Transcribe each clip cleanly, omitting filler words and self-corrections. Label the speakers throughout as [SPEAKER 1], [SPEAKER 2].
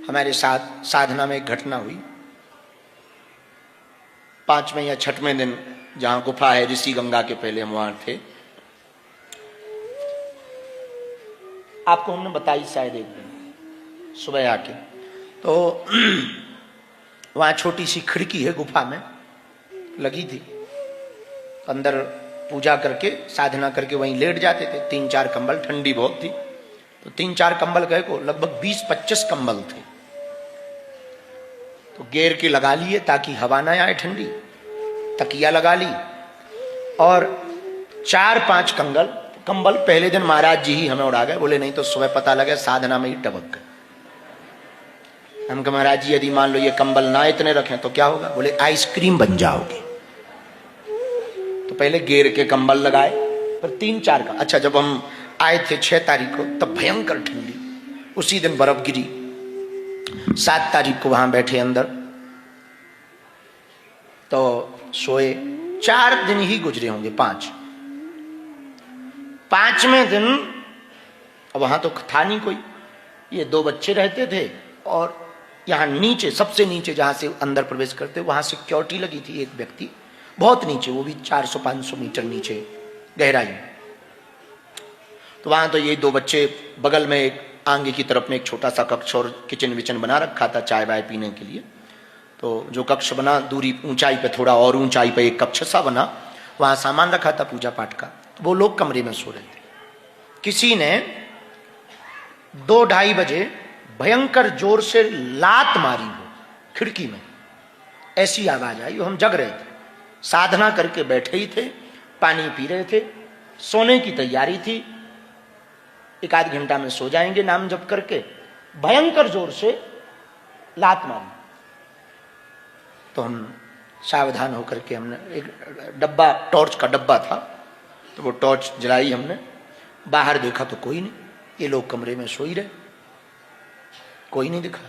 [SPEAKER 1] हमारे साथ साधना में एक घटना हुई। 5वें या 6वें दिन जहां गुफा है ऋषि गंगा के, पहले हम वहां थे। आपको हमने बताई शायद एक दिन सुबह आके, तो वहां छोटी सी खिड़की है गुफा में लगी थी। अंदर पूजा करके साधना करके वहीं लेट जाते थे। 3-4 कंबल, ठंडी बहुत थी तो 3-4 कंबल गए को लगभग 20-25 कंबल थे, तो घेर के लगा लिए ताकि हवा ना आए ठंडी। तकिया लगा ली और 4-5 कंबल पहले दिन महाराज जी ही हमें उड़ा गए। बोले नहीं तो सुबह पता लगे साधना में ही टपक गए। हम कहा महाराज जी यदि मान लो ये कंबल ना इतने रखें तो क्या होगा? बोले आइसक्रीम बन जाओगे। तो पहले घेर के कंबल लगाए, फिर 3-4 का। अच्छा, जब हम आए थे 6 तारीख को तब भयंकर ठंडी, उसी दिन बर्फ गिरी। 7 तारीख को वहां बैठे अंदर तो सोए। 4 दिन ही गुजरे होंगे, 5वें दिन वहां तो था नहीं कोई, ये 2 बच्चे रहते थे और यहां नीचे, सबसे नीचे जहां से अंदर प्रवेश करते वहां सिक्योरिटी लगी थी, एक व्यक्ति बहुत नीचे, वो भी 400-500 मीटर नीचे गहराई में। तो वहां तो ये 2 बच्चे, बगल में एक आगे की तरफ में एक छोटा सा कक्ष और किचन विचन बना रखा था चाय वाय पीने के लिए। तो जो कक्ष बना दूरी ऊंचाई पे, थोड़ा और ऊंचाई पे एक कक्ष सा बना, वहां सामान रखा था पूजा पाठ का। तो वो लोग कमरे में सो रहे थे। किसी ने 2-2:30 बजे भयंकर जोर से लात मारी हो खिड़की में, ऐसी आवाज आई। हम जग रहे थे, साधना करके बैठे ही थे, पानी पी रहे थे, सोने की तैयारी थी, 1-आध घंटा में सो जाएंगे नाम जप करके। भयंकर जोर से लात मारी। तो हम सावधान होकर के हमने एक डब्बा, टॉर्च का डब्बा था, तो वो टॉर्च जलाई हमने। बाहर देखा तो कोई नहीं, ये लोग कमरे में सो ही रहे, कोई नहीं दिखा।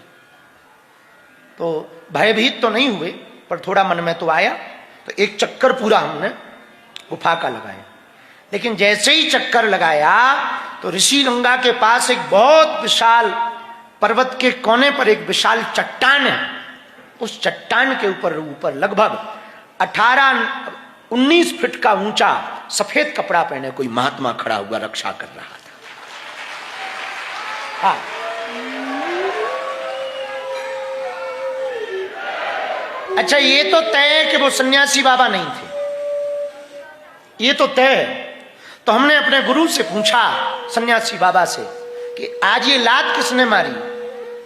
[SPEAKER 1] तो भयभीत तो नहीं हुए पर थोड़ा मन में तो आया। तो एक चक्कर पूरा हमने गुफा का लगाया। लेकिन जैसे ही चक्कर लगाया तो ऋषि गंगा के पास एक बहुत विशाल पर्वत के कोने पर एक विशाल चट्टान है। उस चट्टान के ऊपर लगभग 18-19 फीट का ऊंचा सफेद कपड़ा पहने कोई महात्मा खड़ा हुआ रक्षा कर रहा था। हाँ, अच्छा, ये तो तय है कि वो सन्यासी बाबा नहीं थे, ये तो तय है। तो हमने अपने गुरु से पूछा, सन्यासी बाबा से, कि आज ये लात किसने मारी?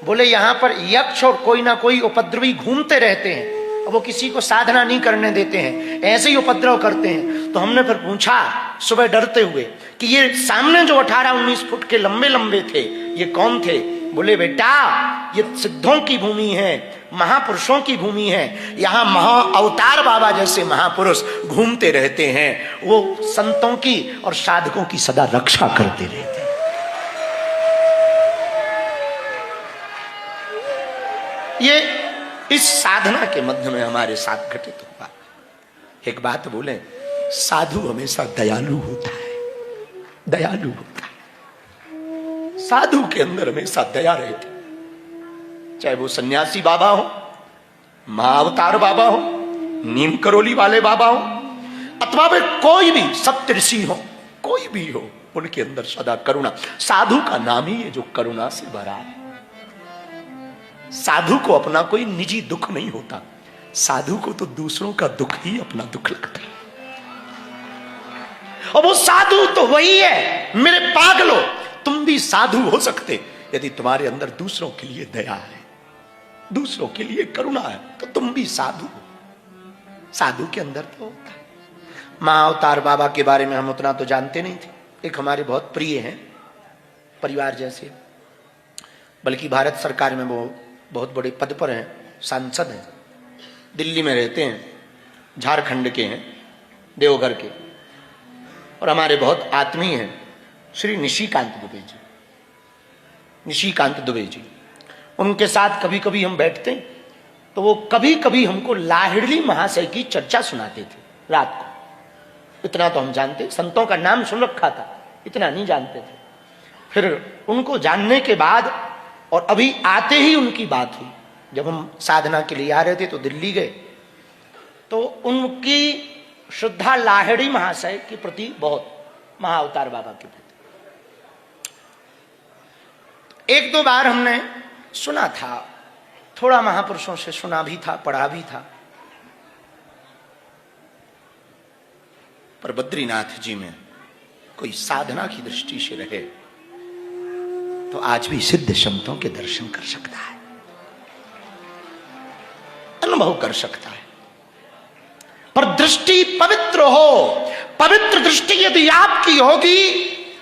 [SPEAKER 1] बोले यहां पर यक्ष और कोई ना कोई उपद्रवी घूमते रहते हैं और वो किसी को साधना नहीं करने देते हैं, ऐसे ही उपद्रव करते हैं। तो हमने फिर पूछा सुबह डरते हुए कि ये सामने जो 18-19 फुट के लंबे लंबे थे ये कौन थे? बोले बेटा ये सिद्धों की भूमि है, महापुरुषों की भूमि है, यहाँ महा अवतार बाबा जैसे महापुरुष घूमते रहते हैं, वो संतों की और साधकों की सदा रक्षा करते रहते हैं। ये इस साधना के मध्य में हमारे साथ घटित हुआ। एक बात बोले, साधु हमेशा दयालु होता है, दयालु होता है। साधु के अंदर हमेशा दया रहती, चाहे वो सन्यासी बाबा हो, महाअवतार बाबा हो, नीम करोली वाले बाबा हो, अथवा वे कोई भी सप्तऋषि हो, कोई भी हो, उनके अंदर सदा करुणा। साधु का नाम ही है जो करुणा से भरा है। साधु को अपना कोई निजी दुख नहीं होता, साधु को तो दूसरों का दुख ही अपना दुख लगता है। और वो साधु तो वही है, मेरे पागलो, तुम भी साधु हो सकते यदि तुम्हारे अंदर दूसरों के लिए दया है, दूसरों के लिए करुणा है, तो तुम भी साधु हो। साधु के अंदर तो होता है। महाअवतार बाबा के बारे में हम उतना तो जानते नहीं थे। एक हमारे बहुत प्रिय हैं, परिवार जैसे, बल्कि भारत सरकार में वो बहुत बड़े पद पर हैं, सांसद हैं, दिल्ली में रहते हैं, झारखंड के हैं, देवघर के, और हमारे बहुत आत्मीय हैं श्री निशिकांत दुबे जी। निशिकांत दुबे जी, उनके साथ कभी कभी हम बैठते हैं तो वो कभी कभी हमको लाहिड़ी महाशय की चर्चा सुनाते थे रात को। इतना तो हम जानते, संतों का नाम सुन रखा था, इतना नहीं जानते थे। फिर उनको जानने के बाद और अभी आते ही उनकी बात हुई। जब हम साधना के लिए आ रहे थे तो दिल्ली गए, तो उनकी श्रद्धा लाहिड़ी महाशय के प्रति बहुत, महाअवतार बाबा के प्रति। एक दो बार हमने सुना था, थोड़ा महापुरुषों से सुना भी था, पढ़ा भी था, पर बद्रीनाथ जी में कोई साधना की दृष्टि से रहे तो आज भी सिद्ध संतों के दर्शन कर सकता है, अनुभव कर सकता है। पर दृष्टि पवित्र हो, पवित्र दृष्टि यदि आपकी होगी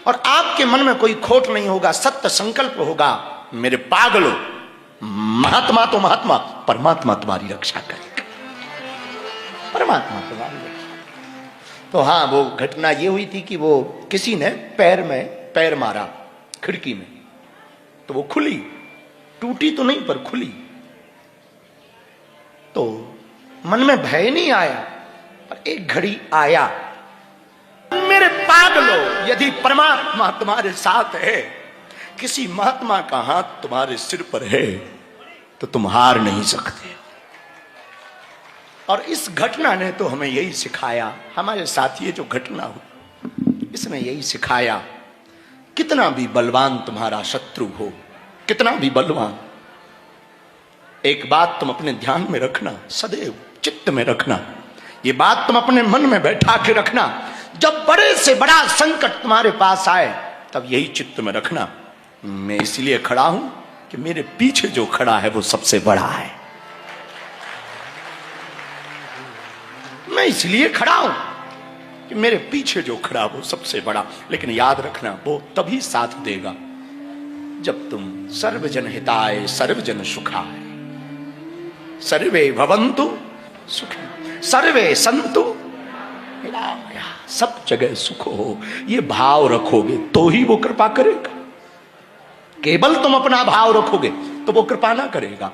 [SPEAKER 1] और आपके मन में कोई खोट नहीं होगा, सत्य संकल्प होगा, मेरे पागलों, महात्मा तो महात्मा, परमात्मा तुम्हारी रक्षा करेगा, परमात्मा तुम्हारी रक्षा। तो हाँ, वो घटना ये हुई थी कि वो किसी ने पैर में पैर मारा खिड़की में, तो वो खुली, टूटी तो नहीं पर खुली। तो मन में भय नहीं आया, पर एक घड़ी आया, मेरे पागलों, यदि परमात्मा तुम्हारे साथ है, किसी महात्मा का हाथ तुम्हारे सिर पर है, तो तुम हार नहीं सकते। और इस घटना ने तो हमें यही सिखाया, हमारे साथ ये जो घटना हुई इसने यही सिखाया, कितना भी बलवान तुम्हारा शत्रु हो, कितना भी बलवान, एक बात तुम अपने ध्यान में रखना, सदैव चित्त में रखना, ये बात तुम अपने मन में बैठा के रखना, जब बड़े से बड़ा संकट तुम्हारे पास आए तब यही चित्त में रखना, मैं इसलिए खड़ा हूं कि मेरे पीछे जो खड़ा है वो सबसे बड़ा है। मैं इसलिए खड़ा हूं कि मेरे पीछे जो खड़ा वो सबसे बड़ा। लेकिन याद रखना, वो तभी साथ देगा जब तुम सर्वजन हिताय सर्वजन सुखाय, सर्वे भवन्तु सुखिनः सर्वे सन्तु निरामयाः, सब जगह सुख हो, ये भाव रखोगे तो ही वो कृपा करेगा। केवल तुम अपना भाव रखोगे तो वो कृपा ना करेगा।